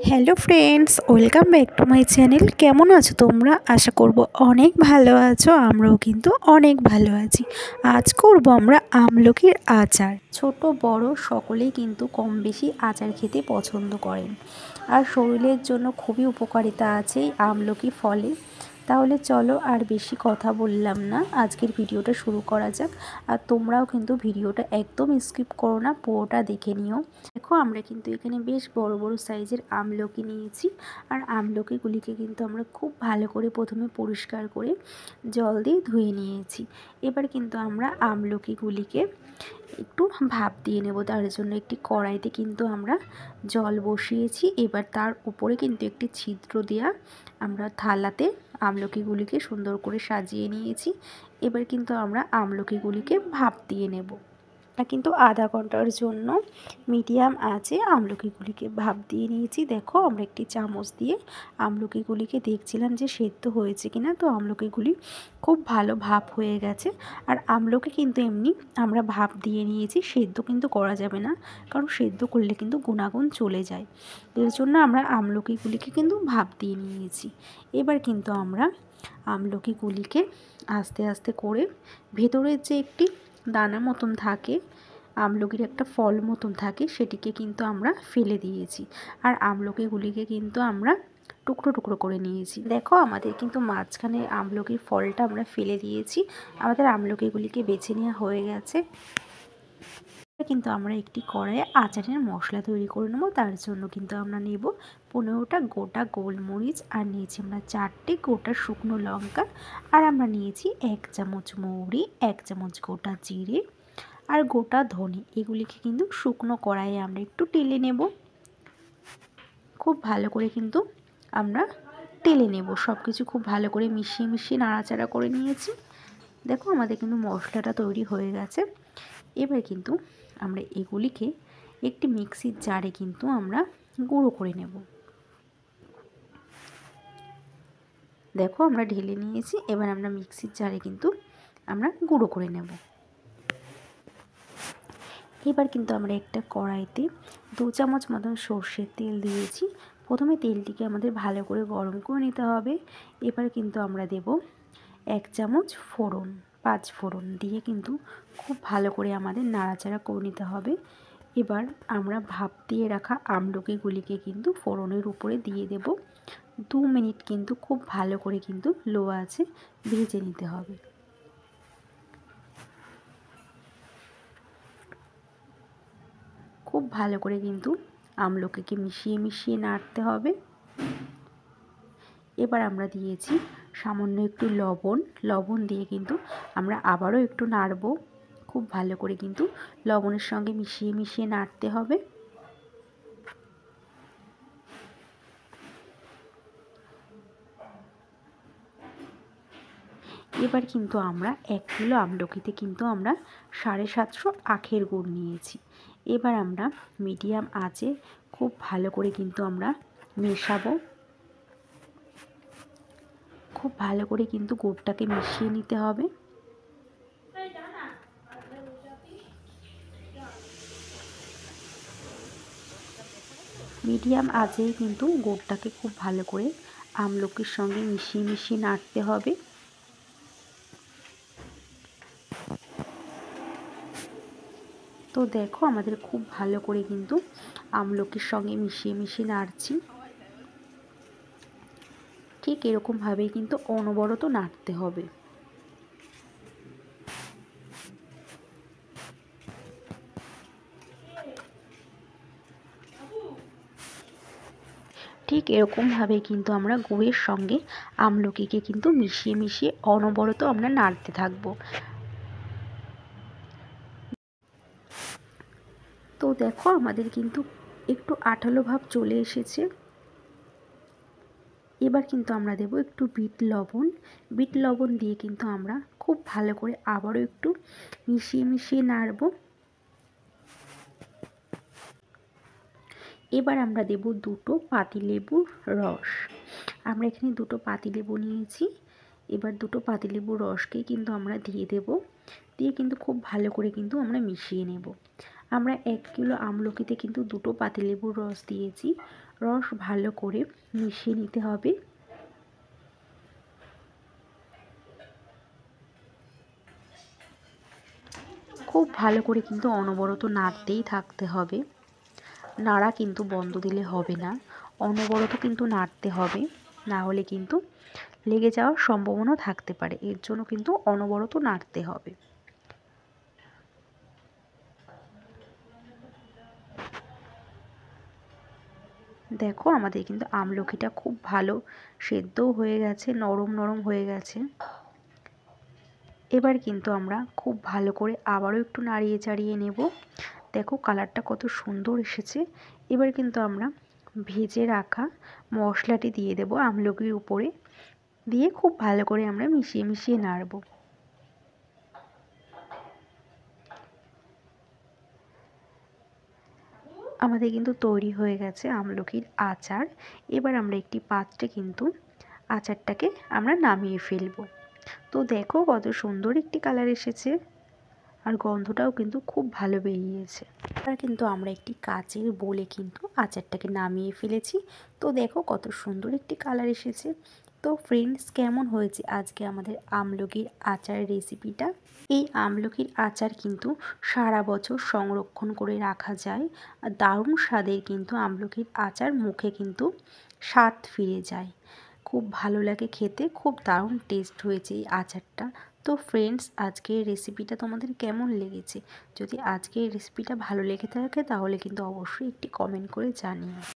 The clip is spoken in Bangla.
Hello friends, welcome back to my channel. কেমন আছো তোমরা? আশা করব অনেক ভালো আছো। আমরাও কিন্তু অনেক ভালো আছি। আজ করব আমরা আমলকির আচার। ছোট বড় সকলেই কিন্তু কম বেশি আচার খেতে পছন্দ করেন, আর শরীরের জন্য খুবই উপকারিতা আছে এই আমলকি ফলে। তাহলে চলো আর বেশি কথা বললাম না, আজকের ভিডিওটা শুরু করা যাক। আর তোমরাও কিন্তু ভিডিওটা একদম স্কিপ করো না, পুরোটা দেখে নিও। দেখো, আমরা কিন্তু এখানে বেশ বড় বড় সাইজের আমলকি নিয়েছি। আর আমলকিগুলিকে কিন্তু আমরা খুব ভালো করে প্রথমে পরিষ্কার করে জল দিয়ে ধুয়ে নিয়েছি। এবার কিন্তু আমরা আমলকিগুলিকে একটু ভাপ দিয়ে নেব। তার জন্য একটি কড়াইতে কিন্তু আমরা জল বসিয়েছি। এবার তার উপরে কিন্তু একটি ছিদ্র দেওয়া আমরা থালাতে আমলকিগুলিকে সুন্দর করে সাজিয়ে নিয়েছি। এবার কিন্তু আমরা আমলকিগুলিকে ভাপ দিয়ে নেব। কিন্তু আধা ঘন্টার জন্য মিডিয়াম আঁচে আমলকিগুলিকে ভাপ দিয়ে নিয়েছি। দেখো, আমরা একটি চামচ দিয়ে আমলকিগুলিকে দেখছিলাম যে সেদ্ধ হয়েছে কিনা। তো আমলকিগুলি খুব ভালো ভাপ হয়ে গেছে। আর আমলকি কিন্তু এমনি আমরা ভাপ দিয়ে নিয়েছি, সেদ্ধ কিন্তু করা যাবে না, কারণ সেদ্ধ করলে কিন্তু গুণাগুণ চলে যায়। এর জন্য আমরা আমলকিগুলিকে কিন্তু ভাপ দিয়ে নিয়েছি। এবার কিন্তু আমরা আমলকিগুলিকে আস্তে আস্তে করে ভেতরের যে একটি দানা মতন থাকে, আমলকির একটা ফল মতন থাকে, সেটিকে কিন্তু আমরা ফেলে দিয়েছি। আর আমলকিগুলিকে কিন্তু আমরা টুকরো টুকরো করে নিয়েছি। দেখো, আমাদের কিন্তু মাঝখানে আমলকির ফলটা আমরা ফেলে দিয়েছি। আমাদের আমলকিগুলিকে বেছে নেওয়া হয়ে গেছে। কিন্তু আমরা একটি কড়াইয়ে আচারের মশলা তৈরি করে নেবো। তার জন্য কিন্তু আমরা নেব 15টা গোটা গোলমরিচ, আর নিয়েছি আমরা 4টে গোটা শুকনো লঙ্কা, আর আমরা নিয়েছি 1 চামচ মৌরি, 1 চামচ গোটা জিরে আর গোটা ধনে। এগুলিকে কিন্তু শুকনো কড়াইয়ে আমরা একটু টেলে নেব। খুব ভালো করে কিন্তু আমরা টেলে নেব। সব কিছু খুব ভালো করে মিশিয়ে মিশিয়ে নাড়াচাড়া করে নিয়েছি। দেখো, আমাদের কিন্তু মশলাটা তৈরি হয়ে গেছে। এবার কিন্তু আমরা এগুলিকে একটি মিক্সির জারে কিন্তু আমরা গুঁড়ো করে নেব। দেখো, আমরা ঢেলে নিয়েছি। এবার আমরা মিক্সির জারে কিন্তু আমরা গুঁড়ো করে নেব। এবার কিন্তু আমরা একটা কড়াইতে 2 চামচ মতন সর্ষের তেল দিয়েছি। প্রথমে তেলটিকে আমাদের ভালো করে গরম করে নিতে হবে। এবার কিন্তু আমরা দেব 1 চামচ ফোড়ন, 5 ফোড়ন দিয়ে কিন্তু খুব ভালো করে আমাদের নাড়াচাড়া করে নিতে হবে। এবার আমরা ভাপ দিয়ে রাখা আমলকিগুলিকে কিন্তু ফোড়নের উপরে দিয়ে দেব। 2 মিনিট কিন্তু খুব ভালো করে কিন্তু লো আঁচে ভেজে নিতে হবে। খুব ভালো করে কিন্তু আমলকিকে মিশিয়ে মিশিয়ে নাড়তে হবে। এবার আমরা দিয়েছি সামান্য একটু লবণ দিয়ে কিন্তু আমরা আবারও একটু নাড়ব। খুব ভালো করে কিন্তু লবণের সঙ্গে মিশিয়ে মিশিয়ে নাড়তে হবে। এবার কিন্তু আমরা 1 কিলো আমলকিতে কিন্তু আমরা 750 আখের গুড় নিয়েছি। এবার আমরা মিডিয়াম আঁচে খুব ভালো করে কিন্তু আমরা মেশাবো। খুব ভালো করে কিন্তু গুড়টাকে মিশিয়ে নিতে হবে। মিডিয়াম আঁচেই কিন্তু গুড়টাকে খুব ভালো করে আমলকির সঙ্গে মিশিয়ে মিশিয়ে নাড়তে হবে। তো দেখো, আমাদের খুব ভালো করে কিন্তু আমলকির সঙ্গে মিশিয়ে মিশিয়ে নাড়ছি। ঠিক এরকমভাবেই কিন্তু অনবরত নাড়তে হবে। ঠিক এরকমভাবে কিন্তু আমরা গুড়ের সঙ্গে আমলকিকে কিন্তু মিশিয়ে মিশিয়ে অনবরত আমরা নাড়তে থাকবো। তো দেখো, আমাদের কিন্তু একটু আঠালো ভাব চলে এসেছে। এবার কিন্তু আমরা দেব একটু বিট লবণ দিয়ে কিন্তু আমরা খুব ভালো করে আবারও একটু মিশিয়ে মিশিয়ে নাড়ব। এবার আমরা দেব 2টো পাতিলেবুর রস। আমরা এখানে 2টো পাতিলেবু নিয়েছি। এবার 2টো পাতিলেবুর রসকে কিন্তু আমরা দিয়ে দেব। দিয়ে কিন্তু খুব ভালো করে কিন্তু আমরা মিশিয়ে নেব। আমরা 1 কিলো আমলকিতে কিন্তু 2টো পাতিলেবুর রস দিয়েছি। রস ভালো করে মিশিয়ে নিতে হবে। খুব ভালো করে কিন্তু অনবরত নাড়তেই থাকতে হবে, নাড়া কিন্তু বন্ধ দিলে হবে না, অনবরত কিন্তু নাড়তে হবে, না হলে কিন্তু লেগে যাওয়ার সম্ভাবনা থাকতে পারে। এর জন্য কিন্তু অনবরত নাড়তে হবে। দেখো আমাদের কিন্তু আমলকিটা খুব ভালো সেদ্ধও হয়ে গেছে, নরম নরম হয়ে গেছে। এবার কিন্তু আমরা খুব ভালো করে আবারও একটু নাড়িয়ে চাড়িয়ে নেব। দেখো কালারটা কত সুন্দর এসেছে। এবার কিন্তু আমরা ভেজে রাখা মশলাটি দিয়ে দেব আমলকির উপরে, দিয়ে খুব ভালো করে আমরা মিশিয়ে মিশিয়ে নাড়ব। আমাদের কিন্তু তৈরি হয়ে গেছে আমলকির আচার। এবার আমরা একটি পাত্রে কিন্তু আচারটাকে আমরা নামিয়ে ফেলব। তো দেখো কত সুন্দর একটি কালার এসেছে, আর গন্ধটাও কিন্তু খুব ভালো বেরিয়েছে। এবার কিন্তু আমরা একটি কাচের বোলে কিন্তু আচারটাকে নামিয়ে ফেলেছি। তো দেখো কত সুন্দর একটি কালার এসেছে। তো ফ্রেন্ডস, কেমন হয়েছে আজকে আমাদের আমলকির আচার রেসিপিটা? এই আমলকির আচার কিন্তু সারা বছর সংরক্ষণ করে রাখা যায়, আর দারুণ স্বাদের কিন্তু আমলকির আচার, মুখে কিন্তু স্বাদ ফিরে যায়, খুব ভালো লাগে খেতে, খুব দারুণ টেস্ট হয়েছে এই আচারটা। তো ফ্রেন্ডস, আজকের রেসিপিটা তোমাদের কেমন লেগেছে? যদি আজকের রেসিপিটা ভালো লেগে থাকে তাহলে কিন্তু অবশ্যই একটি কমেন্ট করে জানিও।